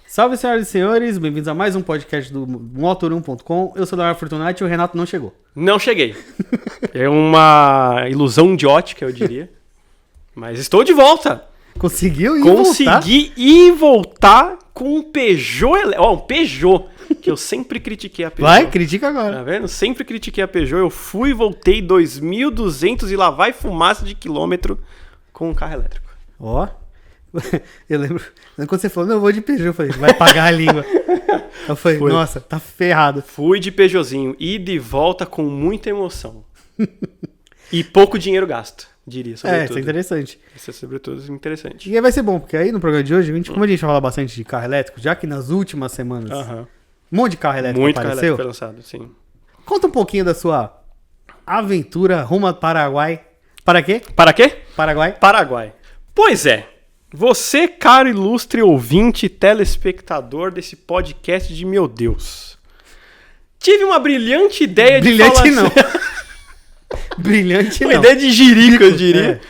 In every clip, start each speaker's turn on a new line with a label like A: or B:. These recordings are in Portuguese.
A: Salve, senhoras e senhores, bem-vindos a mais um podcast do Motor1.com. Eu sou o Leonardo Fortunati e o Renato não chegou.
B: Não cheguei. É uma ilusão de ótica, eu diria. Mas estou de volta.
A: Conseguiu ir
B: Consegui ir voltar com um Peugeot. Ó, um Peugeot, que eu sempre critiquei a Peugeot.
A: Vai, critica agora.
B: Tá vendo? Sempre critiquei a Peugeot. Eu fui e voltei 2.200 e lá vai fumaça de quilômetro com um carro elétrico.
A: Ó, eu lembro quando você falou, não, eu vou de Peugeot, eu falei, vai pagar a língua. Eu falei, nossa, tá ferrado.
B: Fui de Peugeotzinho e de volta com muita emoção. E pouco dinheiro gasto, diria, sobretudo.
A: Isso é interessante.
B: Isso é, sobretudo, interessante.
A: E aí vai ser bom, porque aí no programa de hoje, como a gente fala bastante de carro elétrico, já que nas últimas semanas um monte de carro elétrico
B: Muito
A: apareceu.
B: carro elétrico foi lançado, sim.
A: Conta um pouquinho da sua aventura rumo ao Paraguai. Para quê?
B: Para quê?
A: Paraguai.
B: Paraguai. Pois é. Você, caro ilustre ouvinte e telespectador desse podcast de meu Deus. Tive uma brilhante ideia de falar
A: não.
B: assim...
A: Brilhante
B: uma
A: não.
B: ideia de jirico, eu diria.
A: É.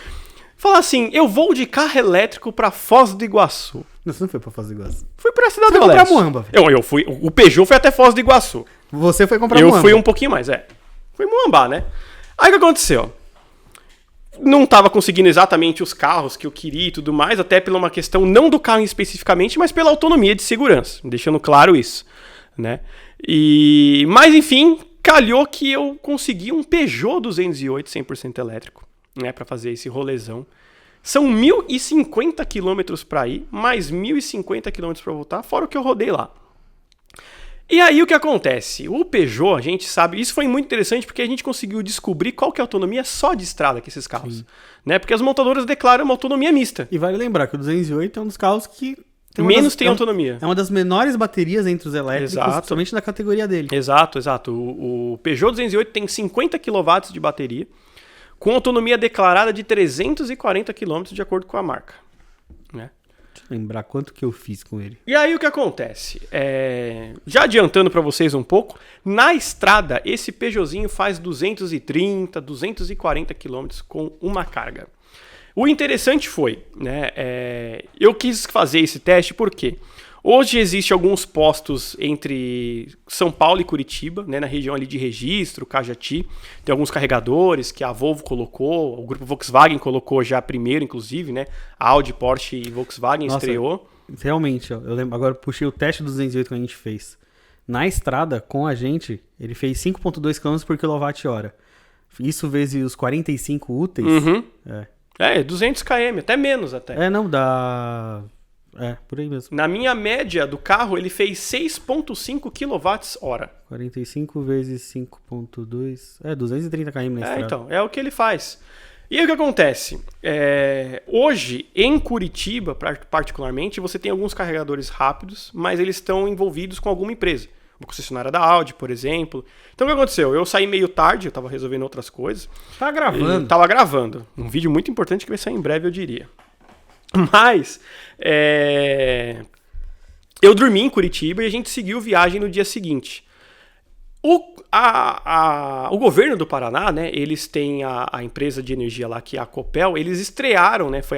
B: Falar assim, eu vou de carro elétrico pra Foz do Iguaçu.
A: Não, você não foi pra Foz do Iguaçu.
B: Fui pra Cidade
A: Você
B: do
A: foi
B: Leste.
A: pra Muamba, velho.
B: Eu fui. O Peugeot foi até Foz do Iguaçu.
A: Você foi comprar
B: Eu
A: Muamba.
B: fui um pouquinho mais, Fui Muambá, né? Aí o que aconteceu? Não estava conseguindo exatamente os carros que eu queria e tudo mais, até pela uma questão não do carro especificamente, mas pela autonomia de segurança, deixando claro isso, né? Mas enfim, calhou que eu consegui um Peugeot 208 100% elétrico, né, para fazer esse rolezão. São 1.050 quilômetros para ir, mais 1.050 quilômetros para voltar, fora o que eu rodei lá. E aí o que acontece? O Peugeot, a gente sabe, isso foi muito interessante porque a gente conseguiu descobrir qual que é a autonomia só de estrada que esses carros, né? Porque as montadoras declaram uma autonomia mista.
A: E vale lembrar que o 208 é um dos carros que
B: tem autonomia.
A: É uma das menores baterias entre os elétricos,
B: Exato.
A: somente da categoria dele.
B: Exato. O Peugeot 208 tem 50 kW de bateria, com autonomia declarada de 340 km de acordo com a marca, né?
A: Deixa eu lembrar quanto que eu fiz com ele.
B: E aí o que acontece? Já adiantando para vocês um pouco, na estrada esse Peugeotzinho faz 230, 240 km com uma carga. O interessante foi, né, eu quis fazer esse teste porque hoje existe alguns postos entre São Paulo e Curitiba, né, na região ali de Registro, Cajati. Tem alguns carregadores que a Volvo colocou, o grupo Volkswagen colocou já primeiro, inclusive, né? Audi, Porsche e Volkswagen estreou.
A: Realmente, ó, eu lembro, agora eu puxei o teste do 208 que a gente fez. Na estrada, com a gente, ele fez 5,2 km por kWh. Isso vezes os 45 úteis.
B: 200 km, até menos até.
A: Não, dá... por aí mesmo.
B: Na minha média do carro, ele fez 6,5 kWh.
A: 45 vezes 5,2... 230 km na estrada.
B: Então, é o que ele faz. E aí o que acontece? Hoje, em Curitiba, particularmente, você tem alguns carregadores rápidos, mas eles estão envolvidos com alguma empresa. Uma concessionária da Audi, por exemplo. Então o que aconteceu? Eu saí meio tarde, eu estava resolvendo outras coisas.
A: Tá gravando.
B: Tava gravando. Um vídeo muito importante que vai sair em breve, eu diria. Mas eu dormi em Curitiba e a gente seguiu viagem no dia seguinte. O governo do Paraná, né, eles têm a empresa de energia lá, que é a Copel, eles estrearam, né, foi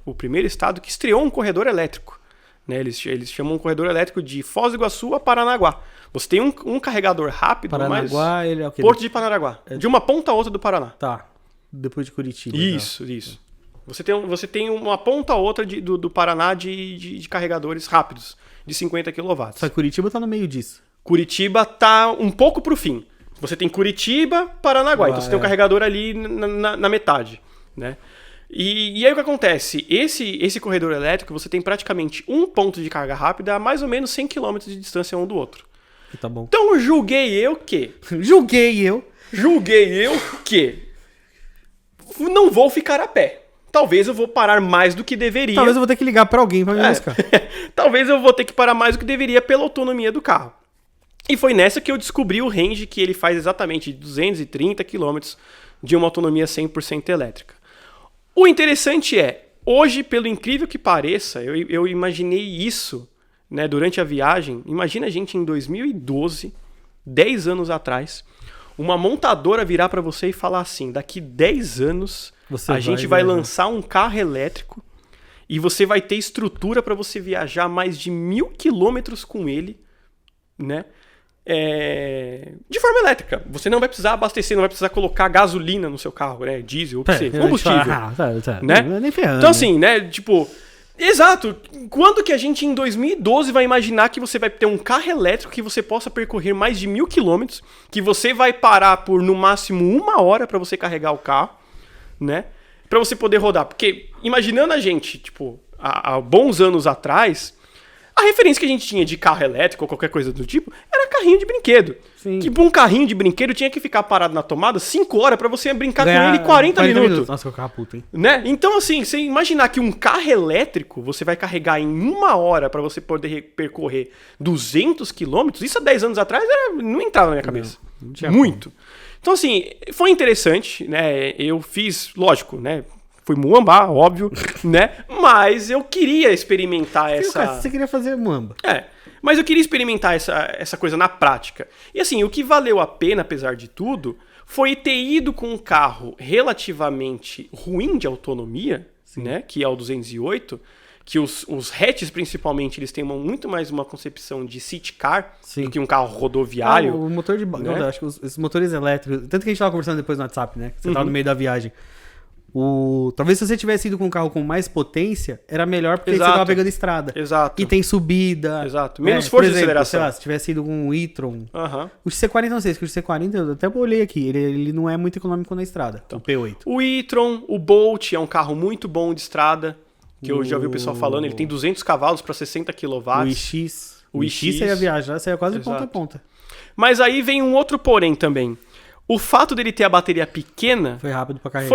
B: o primeiro estado que estreou um corredor elétrico. Né, eles chamam um corredor elétrico de Foz do Iguaçu a Paranaguá. Você tem um carregador rápido,
A: Paranaguá, ele é o quê?
B: Porto de Paranaguá. De uma ponta a outra do Paraná.
A: Tá, depois de Curitiba.
B: Isso. Você tem uma ponta a outra do Paraná de carregadores rápidos, de 50 kW.
A: Só que Curitiba tá no meio disso.
B: Curitiba tá um pouco pro fim. Você tem Curitiba, Paranaguá. Então você tem um carregador ali na metade, né? E aí o que acontece? Esse corredor elétrico, você tem praticamente um ponto de carga rápida a mais ou menos 100 km de distância um do outro.
A: Tá bom.
B: Então julguei eu que não vou ficar a pé. Talvez eu vou parar mais do que deveria.
A: Talvez eu vou ter que ligar pra alguém pra me buscar.
B: Talvez eu vou ter que parar mais do que deveria pela autonomia do carro. E foi nessa que eu descobri o range que ele faz exatamente de 230 km de uma autonomia 100% elétrica. O interessante hoje, pelo incrível que pareça, eu imaginei isso, né, durante a viagem. Imagina a gente em 2012, 10 anos atrás, uma montadora virar para você e falar assim, daqui 10 anos a gente vai lançar um carro elétrico e você vai ter estrutura para você viajar mais de 1.000 quilômetros com ele, né? De forma elétrica. Você não vai precisar abastecer, não vai precisar colocar gasolina no seu carro, né? Diesel, combustível. Né?
A: Nem ferrando,
B: então assim, né? Tipo... Exato. Quando que a gente em 2012 vai imaginar que você vai ter um carro elétrico que você possa percorrer mais de 1.000 quilômetros, que você vai parar por no máximo 1 hora para você carregar o carro, né? Para você poder rodar. Porque imaginando a gente, tipo, há bons anos atrás, a referência que a gente tinha de carro elétrico ou qualquer coisa do tipo era carrinho de brinquedo.
A: Sim.
B: Que um carrinho de brinquedo tinha que ficar parado na tomada 5 horas para você brincar com ele 40 minutos.
A: Nossa, eu ficava puto, hein?
B: Né? Então, assim, você imaginar que um carro elétrico você vai carregar em 1 hora para você poder percorrer 200 quilômetros, isso há 10 anos atrás não entrava na minha cabeça.
A: Não tinha
B: muito. Então, assim, foi interessante, né? Eu fiz, lógico, né? Fui muamba, óbvio, né? Mas eu queria experimentar essa...
A: Você queria fazer muamba.
B: Mas eu queria experimentar essa coisa na prática. E assim, o que valeu a pena, apesar de tudo, foi ter ido com um carro relativamente ruim de autonomia, né? Que é o 208, que os hatches, principalmente, eles têm muito mais uma concepção de city car do que um carro rodoviário.
A: O motor de...
B: né?
A: Não, acho que os motores elétricos... Tanto que a gente tava conversando depois no WhatsApp, né? Você tava no meio da viagem. Talvez se você tivesse ido com um carro com mais potência, era melhor porque você tava pegando estrada.
B: Exato.
A: E tem subida.
B: Exato. Menos força de aceleração.
A: Sei lá, se tivesse ido com um e-tron. O XC40 não sei, porque o XC40 eu até olhei aqui, ele não é muito econômico na estrada. Então, o P8.
B: O e-tron, o Bolt é um carro muito bom de estrada, que eu já ouvi o pessoal falando, ele tem 200 cavalos para 60 kW.
A: O iX você ia viajar, você ia quase ponta a ponta.
B: Mas aí vem um outro porém também. O fato dele ter a bateria pequena...
A: Foi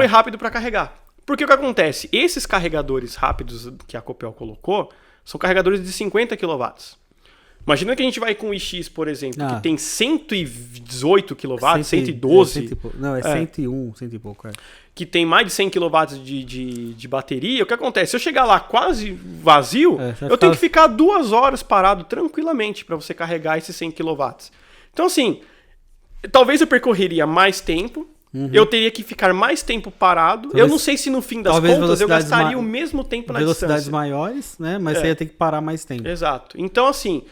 A: rápido para carregar.
B: Porque o que acontece? Esses carregadores rápidos que a Copel colocou são carregadores de 50 kW. Imagina que a gente vai com o iX, por exemplo, que tem 118 kW, 112...
A: Não, é 101, 100 e pouco.
B: Que tem mais de 100 kW de bateria. O que acontece? Se eu chegar lá quase vazio, eu tenho que ficar 2 horas parado tranquilamente para você carregar esses 100 kW. Então, assim... Talvez eu percorreria mais tempo, eu teria que ficar mais tempo parado. Talvez, eu não sei se no fim das contas eu gastaria o mesmo tempo na distância.
A: Velocidades maiores, né? Mas você ia ter que parar mais tempo.
B: Exato. Então, assim,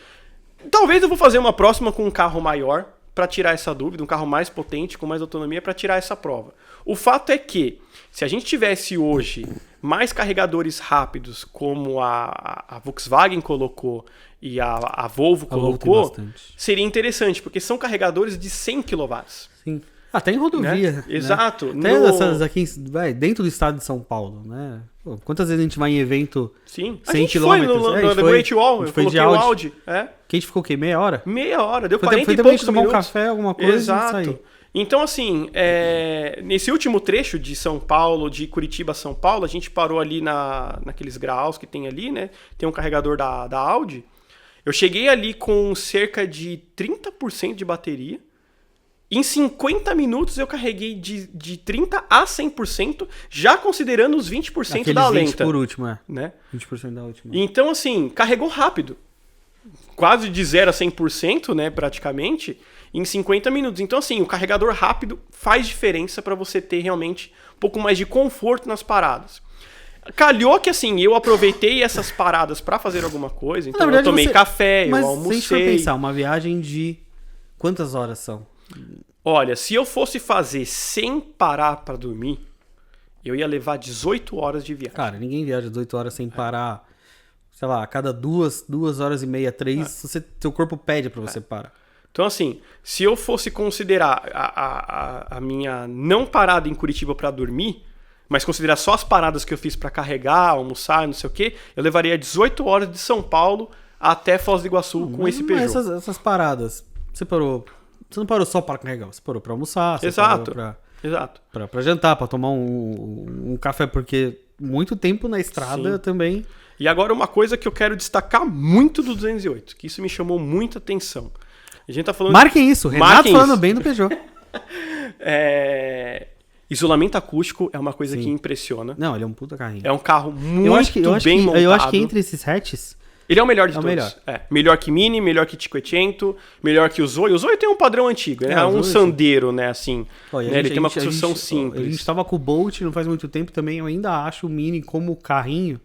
B: talvez eu vou fazer uma próxima com um carro maior para tirar essa dúvida, um carro mais potente, com mais autonomia para tirar essa prova. O fato é que, se a gente tivesse hoje mais carregadores rápidos, como a Volkswagen colocou e a Volvo colocou, seria interessante, porque são carregadores de 100 kW.
A: Sim. Até em rodovia.
B: Né? Exato.
A: Até essas aqui, dentro do estado de São Paulo, né? Pô, quantas vezes a gente vai em evento 100 km?
B: Foi no The Great Wall, eu coloquei o Audi.
A: Que a gente ficou o quê? Meia hora?
B: Meia hora, deu 40 e poucos minutos.
A: Tomar um café, alguma coisa e sair.
B: Então, assim, nesse último trecho de São Paulo, de Curitiba a São Paulo, a gente parou ali naqueles graus que tem ali, né? Tem um carregador da Audi. Eu cheguei ali com cerca de 30% de bateria. Em 50 minutos eu carreguei de 30% a 100%, já considerando os 20% da lenta.
A: 20 por último,
B: né?
A: 20% da última.
B: Então, assim, carregou rápido. Quase de 0 a 100%, né, praticamente, em 50 minutos. Então, assim, o carregador rápido faz diferença para você ter realmente um pouco mais de conforto nas paradas. Calhou que, assim, eu aproveitei essas paradas para fazer alguma coisa. Então, verdade, eu tomei café, eu almocei. Mas se a gente for
A: pensar, uma viagem de quantas horas são?
B: Olha, se eu fosse fazer sem parar para dormir, eu ia levar 18 horas de viagem.
A: Cara, ninguém viaja 18 horas sem parar. Sei lá, a cada 2 horas e meia, 3, seu corpo pede para você parar.
B: Então, assim, se eu fosse considerar a minha não parada em Curitiba para dormir, mas considerar só as paradas que eu fiz para carregar, almoçar, não sei o quê, eu levaria 18 horas de São Paulo até Foz do Iguaçu com esse Peugeot.
A: Mas essas paradas, você não parou só para carregar, você parou para almoçar, você parou para jantar, para tomar um café, porque muito tempo na estrada também.
B: E agora uma coisa que eu quero destacar muito do 208, que isso me chamou muita atenção. A gente tá falando
A: Marquem isso, Renato falando bem do Peugeot.
B: Isolamento acústico é uma coisa que impressiona.
A: Não, ele é um puta carrinho.
B: É um carro muito bem montado.
A: Eu acho que entre esses hatches...
B: Ele é o melhor de todos. Melhor que Mini, melhor que Cinquecento, melhor que o Zoe. O Zoe tem um padrão antigo, né? É um Sandero, né? Assim, ele tem uma construção simples.
A: A gente tava com o Bolt não faz muito tempo também. Eu ainda acho o Mini como carrinho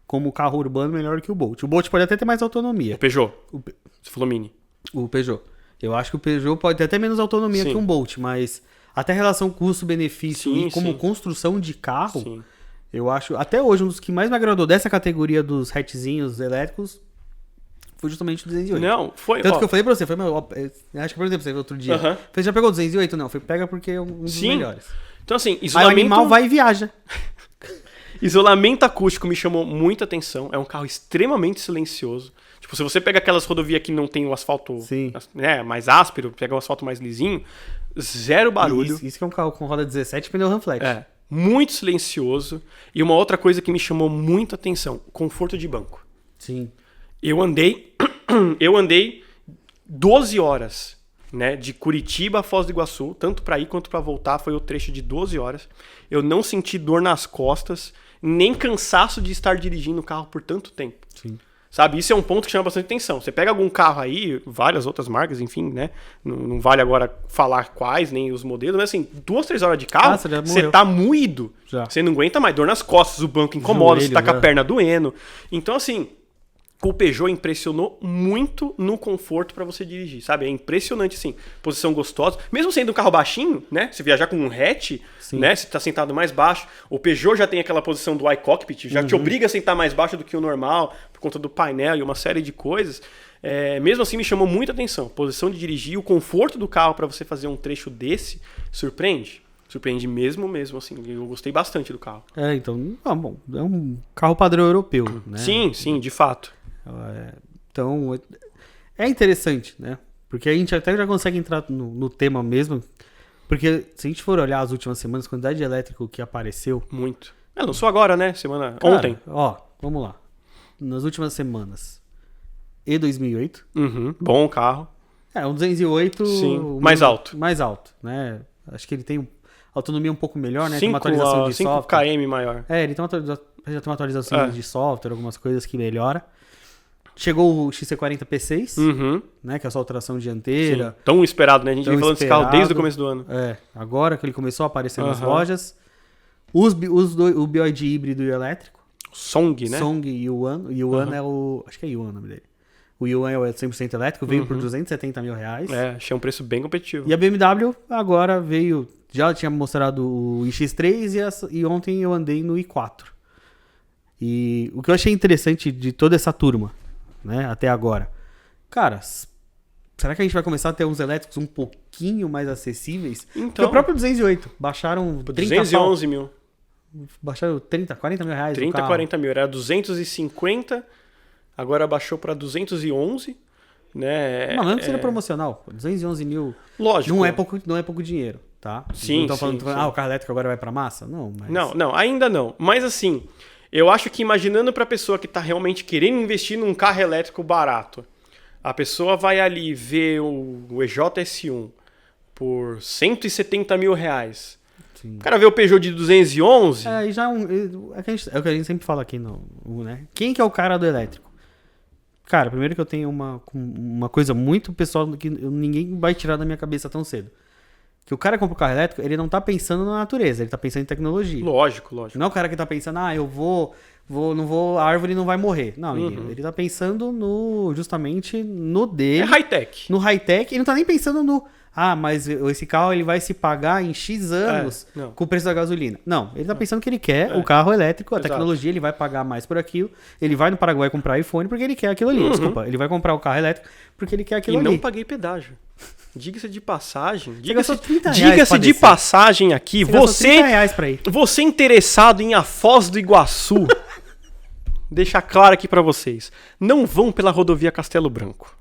A: como carro urbano melhor que o Bolt. O Bolt pode até ter mais autonomia.
B: O Peugeot. Você falou Mini.
A: O Peugeot. Eu acho que o Peugeot pode ter até menos autonomia
B: Sim.
A: que um Bolt, mas até a relação custo-benefício
B: Sim,
A: e como
B: sim.
A: construção de carro,
B: Sim.
A: eu acho, até hoje, um dos que mais me agradou dessa categoria dos hatchzinhos elétricos foi justamente o 208.
B: Não, foi...
A: Tanto
B: ó,
A: que eu falei pra você, foi meu, acho que eu perguntei pra você outro dia.
B: Aham.
A: Falei, já pegou o 208? Não, foi pega porque é um dos
B: Sim.
A: melhores.
B: Então, assim,
A: Aí o
B: isolamento...
A: animal vai e viaja.
B: Isolamento acústico me chamou muita atenção. É um carro extremamente silencioso. Tipo, se você pega aquelas rodovias que não tem o asfalto
A: Sim.
B: né, mais áspero, pega o asfalto mais lisinho, zero barulho.
A: Isso que é um carro com roda 17 e pneu RAM flat.
B: É, muito silencioso. E uma outra coisa que me chamou muita atenção, conforto de banco.
A: Sim.
B: Eu andei 12 horas, né, de Curitiba a Foz do Iguaçu, tanto para ir quanto para voltar, foi o trecho de 12 horas. Eu não senti dor nas costas, nem cansaço de estar dirigindo o carro por tanto tempo.
A: Sim.
B: Sabe, isso é um ponto que chama bastante atenção. Você pega algum carro aí, várias outras marcas, enfim, né? Não vale agora falar quais, nem os modelos, mas assim, 2, 3 horas de carro,
A: você já
B: você
A: morreu.
B: tá moído.
A: Já.
B: Você não aguenta mais, dor nas costas, o banco incomoda, você
A: Joelho,
B: tá com a
A: né?
B: perna doendo. Então, assim, o Peugeot impressionou muito no conforto para você dirigir, sabe? É impressionante, assim, posição gostosa. Mesmo sendo um carro baixinho, né? Se viajar com um hatch,
A: Sim.
B: né? Se tá sentado mais baixo. O Peugeot já tem aquela posição do iCockpit, já te obriga a sentar mais baixo do que o normal, por conta do painel e uma série de coisas. Mesmo assim, me chamou muita atenção. Posição de dirigir, o conforto do carro para você fazer um trecho desse, surpreende. Surpreende mesmo, assim. Eu gostei bastante do carro.
A: Então, bom, é um carro padrão europeu, né?
B: Sim, de fato.
A: Então, é interessante, né? Porque a gente até já consegue entrar no tema mesmo. Porque se a gente for olhar as últimas semanas, a quantidade de elétrico que apareceu.
B: Muito. Lançou agora, né?
A: Cara,
B: Ontem.
A: Ó, vamos lá. Nas últimas semanas, E2008.
B: Bom carro.
A: Um 208.
B: Sim, mais alto.
A: Mais alto, né? Acho que ele tem autonomia um pouco melhor, né? Tem uma
B: 5
A: atualização de
B: 5
A: software.
B: km maior.
A: Ele tem já tem uma atualização
B: É.
A: de software, algumas coisas que melhora. Chegou o XC40 P6, né? Que é a sua alteração dianteira.
B: Sim. Tão esperado, né? A gente
A: Tão
B: vem falando desse carro desde o
A: esperado.
B: começo do ano.
A: Agora que ele começou a aparecer nas
B: Aham.
A: lojas. O BYD híbrido e elétrico.
B: Song, né?
A: Song e Yuan. O Yuan é o... Acho que é Yuan o nome dele. O Yuan é o 100% elétrico, veio por R$270 mil.
B: Achei um preço bem competitivo.
A: E a BMW agora veio... Já tinha mostrado o iX3 e ontem eu andei no i4. E o que eu achei interessante de toda essa turma, né, até agora. Cara, será que a gente vai começar a ter uns elétricos um pouquinho mais acessíveis? Porque
B: Então,
A: o próprio 208 baixaram 30
B: 211 mil.
A: Baixaram 30, 40 mil reais
B: 30,
A: o carro.
B: 40 mil. Era 250, agora baixou para 211, né?
A: Não, mesmo que seja promocional. 211 mil
B: Lógico.
A: não é pouco dinheiro, tá?
B: Sim,
A: Não tô falando,
B: sim.
A: o carro elétrico agora vai pra massa? Não, mas...
B: Não, ainda não. Mas assim, eu acho que imaginando para a pessoa que está realmente querendo investir num carro elétrico barato, a pessoa vai ali ver o EJS1 por 170 mil reais.
A: Sim.
B: O cara vê o Peugeot de 211.
A: E já é o que a gente sempre fala aqui, né? Quem que é o cara do elétrico? Cara, primeiro que eu tenho uma coisa muito pessoal que ninguém vai tirar da minha cabeça tão cedo. Que o cara que compra um carro elétrico, ele não tá pensando na natureza, ele tá pensando em tecnologia.
B: Lógico.
A: Não é o cara que tá pensando, a árvore não vai morrer. Não, ele tá pensando justamente no dele.
B: É high-tech.
A: No high-tech, ele não tá nem pensando mas esse carro ele vai se pagar em X anos
B: não.
A: com o preço da gasolina. Não, ele tá pensando que ele quer o carro elétrico, a
B: Exato.
A: tecnologia, ele vai pagar mais por aquilo. Ele vai no Paraguai comprar iPhone porque ele quer aquilo ali. Desculpa, ele vai comprar o carro elétrico porque ele quer aquilo
B: E
A: ali.
B: não paguei pedágio. Diga-se de passagem.
A: gastou 30 reais
B: Diga-se
A: pra
B: de
A: descer.
B: passagem aqui.
A: Gastou 30 reais pra ir.
B: Você interessado em a Foz do Iguaçu, deixar claro aqui pra vocês. Não vão pela rodovia Castelo Branco.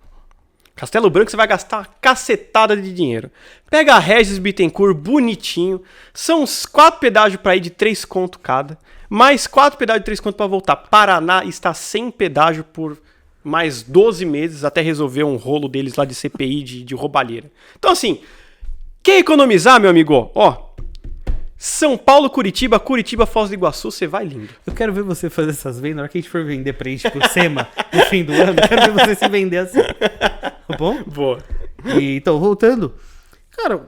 B: Castelo Branco você vai gastar uma cacetada de dinheiro. Pega a Regis Bittencourt bonitinho. São uns 4 pedágios pra ir de 3 conto cada. Mais 4 pedágios de 3 conto pra voltar. Paraná está sem pedágio por mais 12 meses até resolver um rolo deles lá de CPI de roubalheira. Então assim, quer economizar, meu amigo? Ó, São Paulo, Curitiba, Foz do Iguaçu, você vai lindo.
A: Eu quero ver você fazer essas vendas. Na hora que a gente for vender pra gente pro SEMA no fim do ano, eu quero ver você se vender assim. Tá bom?
B: Boa.
A: Então, voltando. Cara,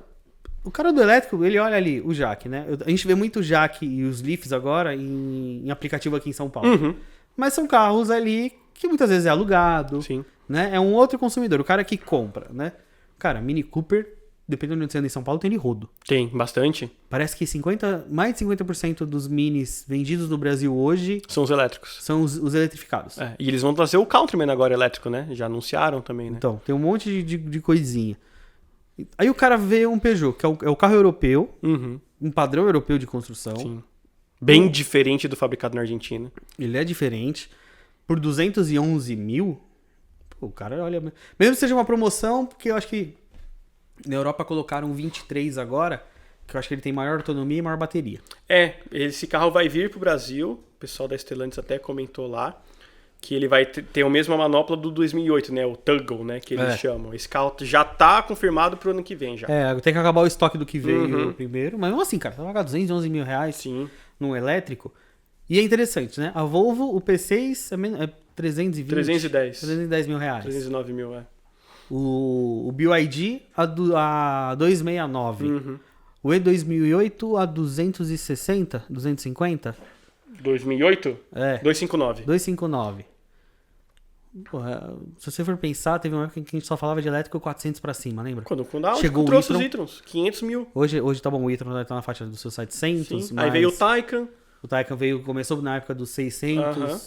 A: o cara do elétrico, ele olha ali o jack, né? A gente vê muito o jack e os Leafs agora em aplicativo aqui em São Paulo. Mas são carros ali que muitas vezes é alugado,
B: Sim.
A: né? É um outro consumidor, o cara que compra, né? Cara, Mini Cooper, dependendo de onde você anda em São Paulo, tem de rodo.
B: Tem, bastante.
A: Parece que mais de 50% dos Minis vendidos no Brasil hoje
B: São os elétricos.
A: são os eletrificados.
B: É, e eles vão trazer o Countryman agora elétrico, né? Já anunciaram também, né?
A: Então, tem um monte de coisinha. Aí o cara vê um Peugeot, que é o carro europeu,
B: Uhum.
A: um padrão europeu de construção.
B: Sim. Bem diferente do fabricado na Argentina.
A: Ele é diferente. Por 211 mil, pô, o cara olha... Mesmo que seja uma promoção, porque eu acho que na Europa colocaram 23 agora, que eu acho que ele tem maior autonomia e maior bateria.
B: Esse carro vai vir pro Brasil. O pessoal da Stellantis até comentou lá que ele vai ter a mesma manopla do 2008, né? O Toggle, né? Que eles chamam. Esse carro já tá confirmado pro ano que vem já.
A: Tem que acabar o estoque do que veio primeiro. Mas mesmo assim, cara, você vai pagar 211 mil reais
B: Sim.
A: num elétrico. E é interessante, né? A Volvo, o P6 é 320. 310 mil reais.
B: 309 mil,
A: O BYD a 269.
B: Uhum.
A: O E2008 a 260, 250?
B: 2008?
A: É.
B: 259.
A: 259. Porra, se você for pensar, teve uma época em que a gente só falava de elétrico 400 pra cima, lembra?
B: Quando a Audi
A: Chegou o
B: trouxe os
A: e-tron.
B: e-trons, 500 mil.
A: Hoje tá bom, o e-tron tá na faixa dos seus 700.
B: Sim.
A: Mas
B: Aí veio o Taycan.
A: o Taycan começou na época dos 600.
B: Aham.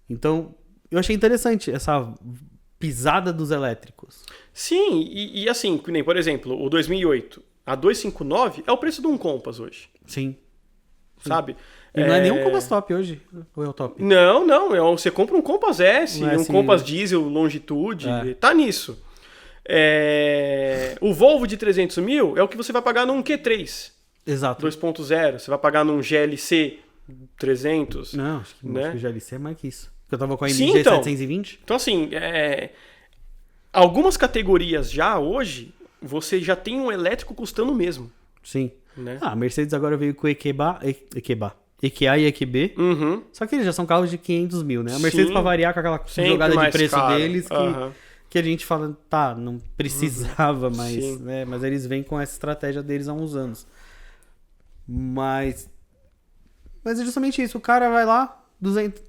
A: Então, eu achei interessante essa pisada dos elétricos.
B: Sim, e assim, que nem, por exemplo, o 2008, a 259 é o preço de um Compass hoje,
A: Sim.
B: sabe?
A: E não é nem um Compass top hoje. Ou é o top?
B: Não. Você compra um Compass S,
A: Um
B: um
A: S-
B: Compass Diesel Longitude,
A: É.
B: tá nisso. O Volvo de 300 mil é o que você vai pagar num Q3
A: Exato.
B: 2.0, você vai pagar num GLC 300.
A: Não, acho que o GLC é mais que isso. Porque eu tava com a
B: Sim,
A: MG
B: então.
A: 720.
B: Então, assim, algumas categorias já hoje, você já tem um elétrico custando o mesmo.
A: Sim.
B: Né?
A: A Mercedes agora veio com o EQA e EQB.
B: Uhum.
A: Só que eles já são carros de 500 mil, né? A Mercedes,
B: Sim.
A: pra variar com aquela
B: Sempre
A: jogada de
B: mais
A: preço
B: caro.
A: deles,
B: Aham.
A: que a gente fala, tá, não precisava,
B: Sim.
A: mas eles vêm com essa estratégia deles há uns anos. Mas é justamente isso. O cara vai lá,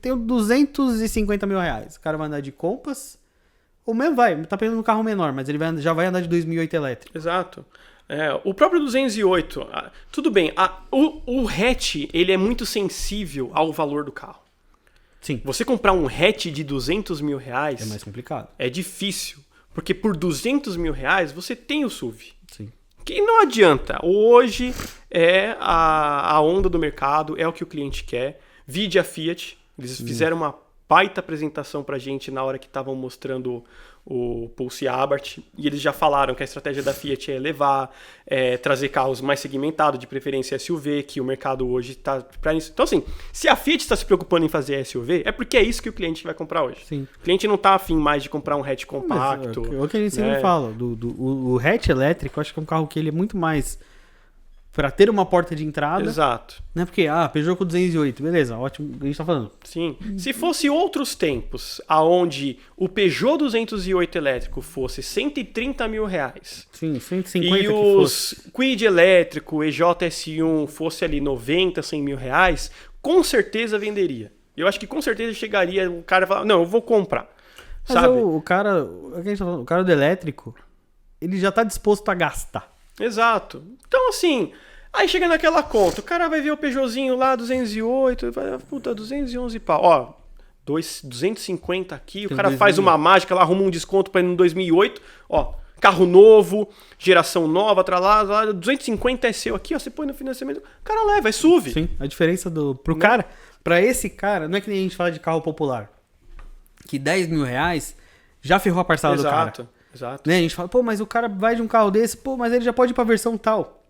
A: tem 250 mil reais. O cara vai andar de Compass, ou mesmo tá pegando um carro menor, mas ele já vai andar de 2008 elétrico.
B: Exato. O próprio 208, tudo bem, o hatch, ele é muito sensível ao valor do carro.
A: Sim,
B: Você comprar um hatch de 200 mil reais
A: é mais complicado.
B: é difícil, porque por 200 mil reais você tem o SUV.
A: Sim.
B: Que não adianta. Hoje é a onda do mercado, é o que o cliente quer. Vide a Fiat, eles fizeram uma baita apresentação pra gente na hora que estavam mostrando o Pulse Abarth, e eles já falaram que a estratégia da Fiat é trazer carros mais segmentados, de preferência SUV, que o mercado hoje está para isso. Então, assim, se a Fiat está se preocupando em fazer SUV, é porque é isso que o cliente vai comprar hoje.
A: Sim.
B: O cliente não está afim mais de comprar um hatch compacto.
A: Mas, é o que a gente sempre fala, o hatch elétrico, eu acho que é um carro que ele é muito mais para ter uma porta de entrada.
B: Exato.
A: Não é porque, Peugeot com 208, beleza, ótimo, a gente tá falando.
B: Sim. Se fosse outros tempos, aonde o Peugeot 208 elétrico fosse 130 mil reais,
A: Sim, 150
B: e
A: que
B: os
A: fosse.
B: Kwid elétrico, EJS1 fosse ali 90, 100 mil reais, com certeza venderia. Eu acho que com certeza chegaria o cara e falar, não, eu vou comprar.
A: Mas
B: Sabe?
A: o cara, o cara do elétrico, ele já tá disposto a gastar.
B: Exato. Então, assim, aí chega naquela conta, o cara vai ver o Peugeotzinho lá, 208, vai, puta, 211 pau. Ó, 250 aqui, o
A: Tem
B: cara
A: 2000.
B: faz uma mágica lá, arruma um desconto pra ir no 2008, ó, carro novo, geração nova, lá, 250 é seu aqui, ó, você põe no financiamento, o cara leva, é SUV.
A: Sim, a diferença cara, pra esse cara, não é que nem a gente fala de carro popular, que 10 mil reais já ferrou a parcela do cara.
B: Exato.
A: Né? A gente fala, mas o cara vai de um carro desse, mas ele já pode ir pra versão tal.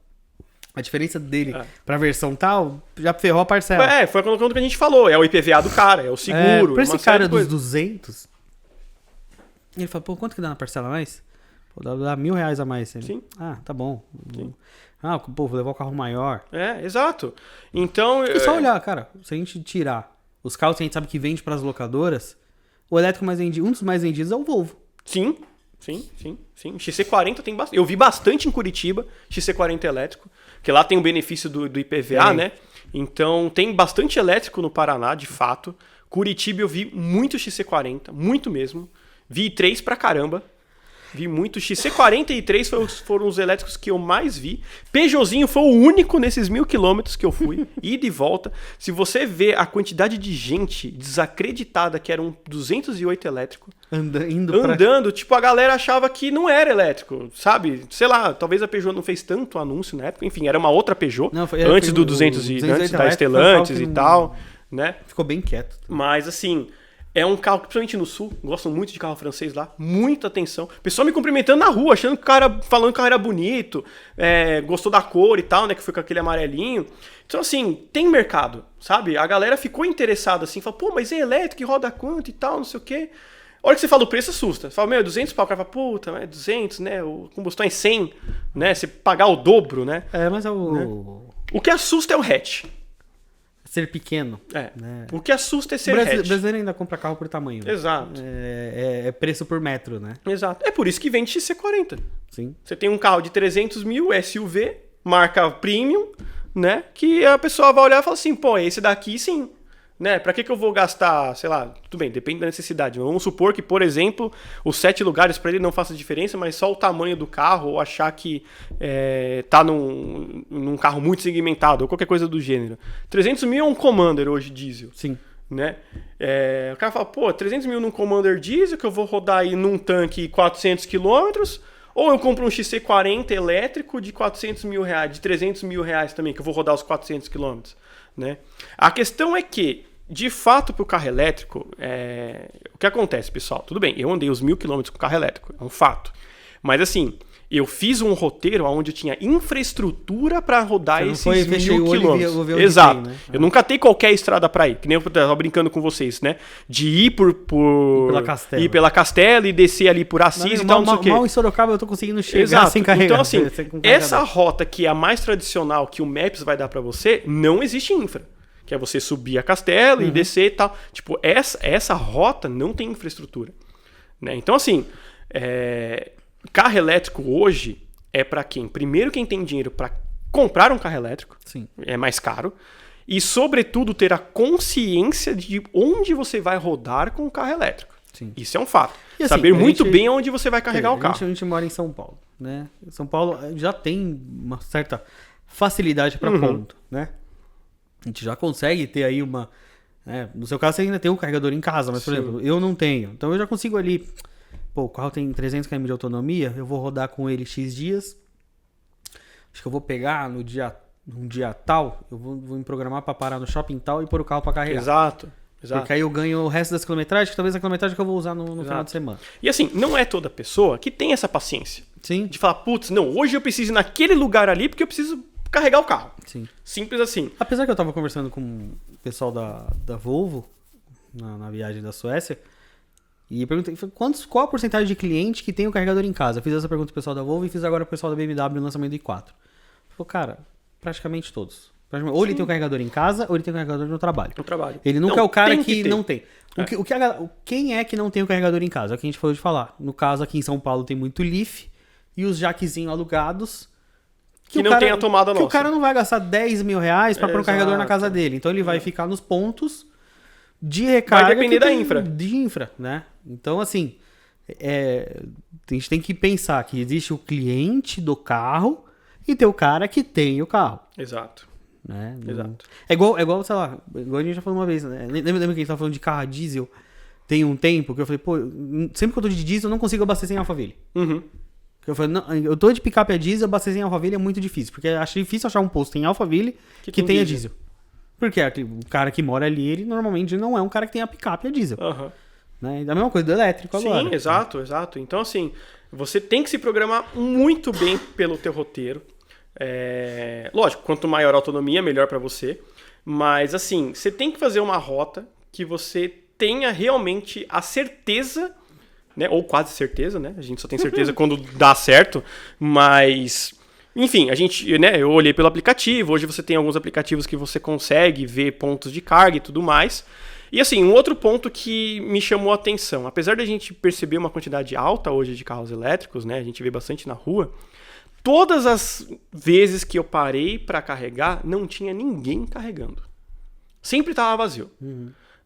A: A diferença dele pra versão tal já ferrou a parcela.
B: Foi colocando o que a gente falou, é o IPVA do cara, é o seguro.
A: Pra
B: uma
A: esse cara
B: série de
A: dos
B: coisas.
A: 200, ele fala, quanto que dá na parcela a mais? Pô, dá R$1.000 a mais. Ele,
B: Sim.
A: Tá bom. Sim. Vou levar o carro maior.
B: Exato. Então...
A: É só olhar, cara, se a gente tirar os carros que a gente sabe que vende pras locadoras, o elétrico mais vendido, um dos mais vendidos é o Volvo.
B: Sim. XC40 tem bastante. Eu vi bastante em Curitiba, XC40 elétrico, que lá tem o benefício do IPVA, né? Então tem bastante elétrico no Paraná, de fato. Curitiba eu vi muito XC40, muito mesmo. Vi 3 pra caramba. Vi muito. XC40 e 3 foram os elétricos que eu mais vi. Peugeotzinho foi o único nesses 1.000 quilômetros que eu fui. Ida e volta. Se você vê a quantidade de gente desacreditada que era um 208 elétrico. Andando, tipo, a galera achava que não era elétrico, sabe? Sei lá, talvez a Peugeot não fez tanto anúncio na época. Enfim, era uma outra Peugeot. Não, antes do 200 antes da Stellantis e tal, né?
A: Ficou bem quieto.
B: Mas, assim... É um carro, principalmente no sul, gostam muito de carro francês lá, muita atenção. Pessoal me cumprimentando na rua, achando que falando que o carro era bonito, gostou da cor e tal, né, que foi com aquele amarelinho. Então, assim, tem mercado, sabe? A galera ficou interessada, assim, fala, pô, mas é elétrico, roda quanto e tal, não sei o quê. A hora que você fala o preço, assusta. Você fala, meu, 200 pau. O cara fala, puta, é 200, né, o combustão é 100, né, você pagar o dobro, né.
A: Mas é o...
B: Né? O que assusta é o hatch.
A: Ser pequeno.
B: Né? O que assusta é ser hatch.
A: O brasileiro ainda compra carro por tamanho.
B: Exato.
A: É preço por metro, né?
B: Exato. É por isso que vende XC40.
A: Sim.
B: Você tem um carro de 300 mil, SUV, marca premium, né? Que a pessoa vai olhar e fala assim, pô, esse daqui sim. Né? Pra que eu vou gastar, sei lá, tudo bem, depende da necessidade. Vamos supor que, por exemplo, os 7 lugares para ele não faça diferença, mas só o tamanho do carro, ou achar que tá num carro muito segmentado, ou qualquer coisa do gênero. 300 mil é um Commander hoje diesel.
A: Sim.
B: Né? O cara fala, pô, 300 mil num Commander diesel, que eu vou rodar aí num tanque 400 quilômetros, ou eu compro um XC40 elétrico de 400 mil reais, de 300 mil reais também, que eu vou rodar os 400 quilômetros. Né? A questão é que, de fato, para o carro elétrico, o que acontece, pessoal? Tudo bem, eu andei os 1.000 quilômetros com carro elétrico, é um fato. Mas assim, eu fiz um roteiro onde eu tinha infraestrutura para rodar esses 1.000 quilômetros. Exato. Tem, né? Eu não catei qualquer estrada para ir, que nem eu estava brincando com vocês, né? De ir ir pela Castela e descer ali por Assis e tal, não sei o quê.
A: Mal em Sorocaba eu tô conseguindo chegar.
B: Exato.
A: Sem carregar.
B: Então assim, essa rota que é a mais tradicional que o Maps vai dar para você, não existe infra. Que é você subir a Castela e descer e tal. Tipo, essa rota não tem infraestrutura. Né? Então assim, carro elétrico hoje é para quem? Primeiro, quem tem dinheiro para comprar um carro elétrico.
A: Sim.
B: É mais caro. E, sobretudo, ter a consciência de onde você vai rodar com o carro elétrico.
A: Sim.
B: Isso é um fato.
A: E, assim,
B: saber muito bem onde você vai carregar o carro.
A: A gente mora em São Paulo. Né? São Paulo já tem uma certa facilidade para ponto. Né? A gente já consegue ter aí uma... Né? No seu caso, você ainda tem um carregador em casa. Mas, por exemplo, eu não tenho. Então, eu já consigo ali... Pô, o carro tem 300 km de autonomia, eu vou rodar com ele X dias. Acho que eu vou pegar num dia tal, eu vou me programar para parar no shopping tal e pôr o carro para carregar.
B: Exato.
A: Porque aí eu ganho o resto das quilometragens, que talvez a quilometragem que eu vou usar no final de semana.
B: E assim, não é toda pessoa que tem essa paciência.
A: Sim.
B: De falar, putz, não, hoje eu preciso ir naquele lugar ali porque eu preciso carregar o carro.
A: Sim.
B: Simples assim.
A: Apesar que eu tava conversando com o pessoal da Volvo, na viagem da Suécia, e eu perguntei, qual a porcentagem de cliente que tem o carregador em casa? Eu fiz essa pergunta pro pessoal da Volvo e fiz agora pro pessoal da BMW no lançamento do i4. Falei, cara, praticamente todos. Ou ele tem o carregador em casa, ou ele tem o carregador no trabalho.
B: No trabalho.
A: Ele nunca é o cara que não tem. Quem é que não tem o carregador em casa? É o que a gente falou de falar. No caso, aqui em São Paulo tem muito Leaf e os jackzinhos alugados.
B: Que não tem a tomada nossa.
A: Que o cara não vai gastar 10 mil reais pra pôr um carregador na casa dele. Então ele vai ficar nos pontos de recarga.
B: Vai depender da infra.
A: De infra, né? Então, assim, a gente tem que pensar que existe o cliente do carro e tem o cara que tem o carro.
B: Exato.
A: Né?
B: Exato.
A: É igual, sei lá, igual a gente já falou uma vez, né? Lembra que a gente tava falando de carro a diesel? Tem um tempo que eu falei, pô, sempre que eu tô de diesel eu não consigo abastecer em Alphaville. Eu falei, não, eu tô de picape a diesel, abastecer em Alphaville é muito difícil, porque eu acho difícil achar um posto em Alphaville que tenha diesel. Porque o cara que mora ali, ele normalmente não é um cara que tem a picape a diesel. Né? Da mesma coisa do elétrico agora.
B: Sim, exato. Então, assim, você tem que se programar muito bem pelo teu roteiro. Lógico, quanto maior a autonomia, melhor para você. Mas, assim, você tem que fazer uma rota que você tenha realmente a certeza, né? Ou quase certeza, né? A gente só tem certeza quando dá certo. Mas... Enfim, eu olhei pelo aplicativo, hoje você tem alguns aplicativos que você consegue ver pontos de carga e tudo mais. E assim, um outro ponto que me chamou a atenção, apesar da gente perceber uma quantidade alta hoje de carros elétricos, né, a gente vê bastante na rua, todas as vezes que eu parei para carregar, não tinha ninguém carregando. Sempre estava vazio.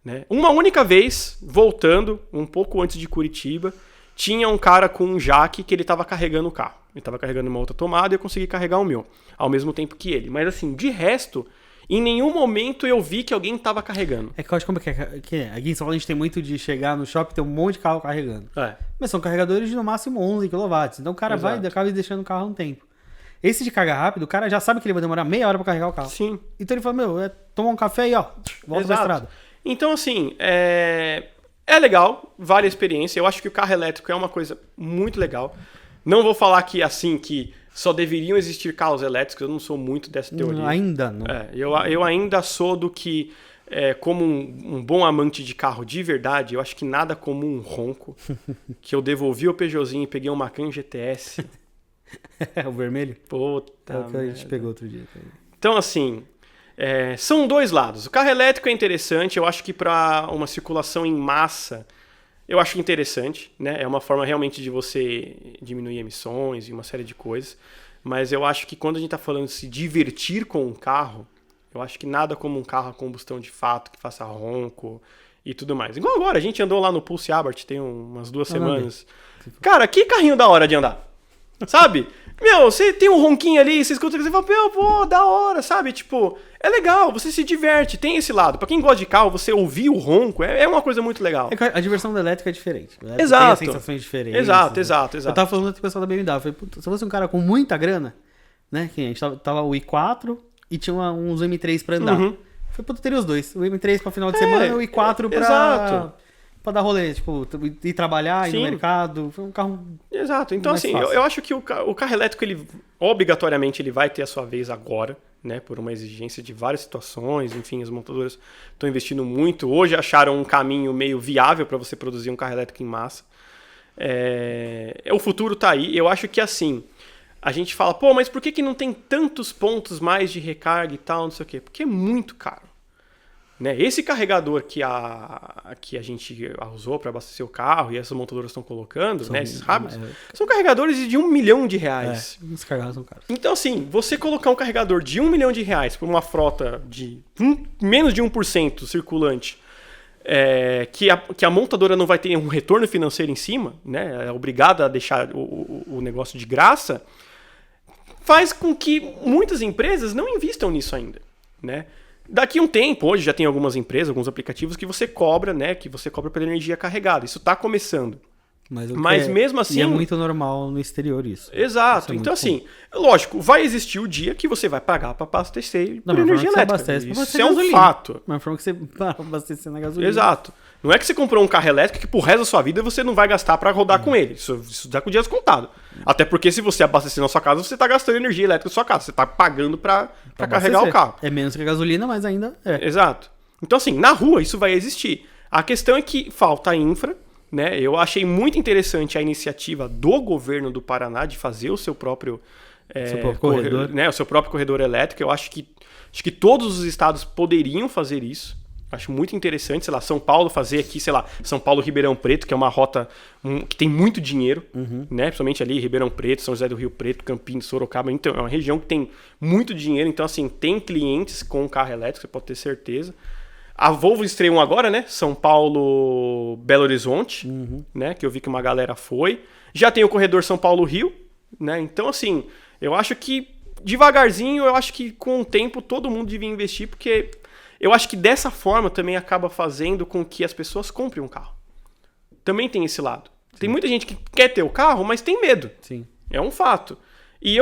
B: né? Uma única vez, voltando, um pouco antes de Curitiba, tinha um cara com um jack que ele estava carregando o carro. Ele estava carregando uma outra tomada e eu consegui carregar o meu, ao mesmo tempo que ele. Mas assim, de resto, em nenhum momento eu vi que alguém estava carregando.
A: É que eu acho como que é. Aqui em São Paulo a gente tem muito de chegar no shopping e ter um monte de carro carregando. Mas são carregadores de no máximo 11 kW. Então o cara vai e acaba deixando o carro um tempo. Esse de carga rápido, o cara já sabe que ele vai demorar meia hora pra carregar o carro.
B: Sim.
A: Então ele fala, toma um café e volta pra estrada.
B: Então assim, é legal, vale a experiência. Eu acho que o carro elétrico é uma coisa muito legal. Não vou falar que assim, que só deveriam existir carros elétricos, eu não sou muito dessa teoria.
A: Ainda não.
B: Eu ainda sou do que, como um bom amante de carro de verdade, eu acho que nada como um ronco, que eu devolvi o Peugeotzinho e peguei um Macan GTS.
A: O vermelho?
B: Puta,
A: é o que a gente pegou outro dia.
B: Então assim, são dois lados. O carro elétrico é interessante, eu acho que para uma circulação em massa, eu acho interessante, né? É uma forma realmente de você diminuir emissões e uma série de coisas. Mas eu acho que quando a gente está falando de se divertir com um carro, eu acho que nada como um carro a combustão de fato, que faça ronco e tudo mais. Igual agora, a gente andou lá no Pulse Abarth tem umas 2 semanas. Cara, que carrinho da hora de andar, sabe? Você tem um ronquinho ali, você escuta e você fala, pô, da hora, sabe? Tipo, é legal, você se diverte, tem esse lado. Pra quem gosta de carro, você ouvir o ronco é uma coisa muito legal.
A: A diversão da elétrica é diferente.
B: Exato.
A: Tem sensações diferentes.
B: Exato.
A: Eu tava falando com o pessoal da BMW, eu falei, se fosse um cara com muita grana, né? Que a gente tava o i4 e tinha uns M3 pra andar. Eu falei, teria os dois. O M3 pra final de semana e o i4 pra dar rolê, tipo, ir trabalhar, ir no mercado. Foi um carro.
B: Exato. Então, assim, eu acho que o carro elétrico, ele obrigatoriamente ele vai ter a sua vez agora, né? Por uma exigência de várias situações. Enfim, as montadoras estão investindo muito. Hoje acharam um caminho meio viável para você produzir um carro elétrico em massa. O futuro tá aí. Eu acho que, assim, a gente fala, mas por que não tem tantos pontos mais de recarga e tal, não sei o quê? Porque é muito caro. Né? Esse carregador que a gente usou para abastecer o carro e essas montadoras estão colocando, né, esses rápidos, são carregadores de R$1 milhão.
A: Os carregadores são caros.
B: Então, assim, você colocar um carregador de R$1 milhão por uma frota de menos de 1% circulante, que a montadora não vai ter um retorno financeiro em cima, né, é obrigada a deixar o negócio de graça, faz com que muitas empresas não invistam nisso ainda, né? Daqui a um tempo, hoje já tem algumas empresas, alguns aplicativos que você cobra, né? Que você cobra pela energia carregada. Isso está começando. Mas mesmo assim...
A: E é muito normal no exterior isso.
B: Exato. Isso então, assim, lógico, vai existir o dia que você vai pagar para abastecer por energia elétrica. Isso é um fato.
A: Mas forma que você abastecer na gasolina.
B: Exato. Não é que você comprou um carro elétrico que pro resto da sua vida você não vai gastar para rodar com ele. Isso dá com o dia descontado. Até porque se você abastecer na sua casa, você está gastando energia elétrica na sua casa. Você está pagando para carregar o carro.
A: É menos que a gasolina, mas ainda é.
B: Exato. Então, assim, na rua isso vai existir. A questão é que falta infra, né? Eu achei muito interessante a iniciativa do governo do Paraná de fazer o seu próprio
A: corredor,
B: né? O seu próprio corredor elétrico. Eu acho que todos os estados poderiam fazer isso. Acho muito interessante, sei lá, São Paulo fazer aqui, sei lá, São Paulo-Ribeirão Preto, que é uma rota que tem muito dinheiro, né? Principalmente ali, Ribeirão Preto, São José do Rio Preto, Campinas, Sorocaba. Então, é uma região que tem muito dinheiro. Então, assim, tem clientes com carro elétrico, você pode ter certeza. A Volvo estreou agora, né? São Paulo, Belo Horizonte, né? Que eu vi que uma galera foi. Já tem o corredor São Paulo-Rio, né? Então, assim, eu acho que devagarzinho, eu acho que com o tempo todo mundo devia investir, porque eu acho que dessa forma também acaba fazendo com que as pessoas comprem um carro. Também tem esse lado. Sim. Tem muita gente que quer ter o carro, mas tem medo.
A: Sim.
B: É um fato. E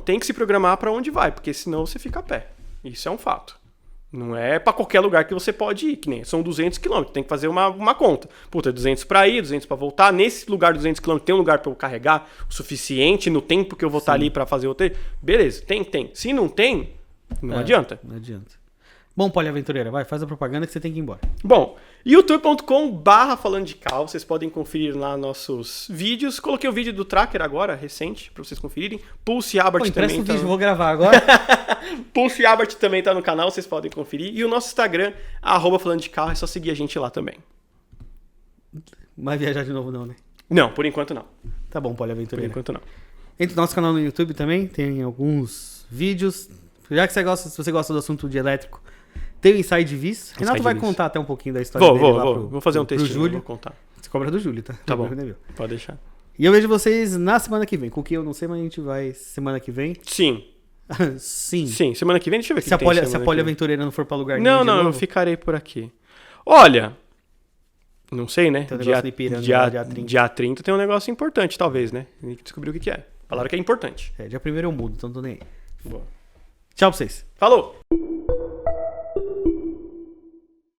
B: tem que se programar para onde vai, porque senão você fica a pé. Isso é um fato. Não é para qualquer lugar que você pode ir, que nem são 200 km, tem que fazer uma conta. Puta, 200 para ir, 200 para voltar. Nesse lugar de 200 km tem um lugar para eu carregar o suficiente no tempo que eu vou estar ali para fazer o treino? Beleza, tem. Se não tem, não adianta.
A: Não adianta. Bom, Poliaventureira, vai, faz a propaganda que você tem que ir embora.
B: Bom, youtube.com/falando de carro, vocês podem conferir lá nossos vídeos. Coloquei o vídeo do Tracker agora, recente, para vocês conferirem. Pulse Abarth também.
A: O vídeo, vou gravar agora.
B: Pulse Abarth também tá no canal, vocês podem conferir. E o nosso Instagram, @falando de carro, é só seguir a gente lá também.
A: Vai viajar de novo não, né?
B: Não, por enquanto não.
A: Tá bom, Poliaventureira.
B: Por enquanto não.
A: Entre no nosso canal no YouTube também, tem alguns vídeos. Já que se você gosta do assunto de elétrico, Tem o Inside Vis. Renato vai
B: Vis.
A: contar até um pouquinho da história dele lá
B: Vou fazer um
A: pro
B: textinho,
A: Júlio.
B: vou contar.
A: Você cobra do Júlio, tá?
B: Tá bom,
A: Entendeu?
B: pode deixar.
A: E eu vejo vocês na semana que vem. Com o que eu não sei, mas a gente vai semana que vem.
B: Sim,
A: Sim.
B: semana que vem, deixa eu ver o que
A: Se a
B: tem semana
A: Poli
B: que vem.
A: Aventureira não for pra lugar nenhum
B: Não,
A: de
B: não, eu
A: novo,
B: ficarei por aqui. Olha, não sei, né?
A: Tem um negócio do Ipiranga, dia 30.
B: Dia 30 tem um negócio importante, talvez, né? A gente descobriu o que é. Falaram que é importante.
A: dia 1º eu mudo, então não tô nem aí.
B: Boa.
A: Tchau pra vocês.
B: Falou!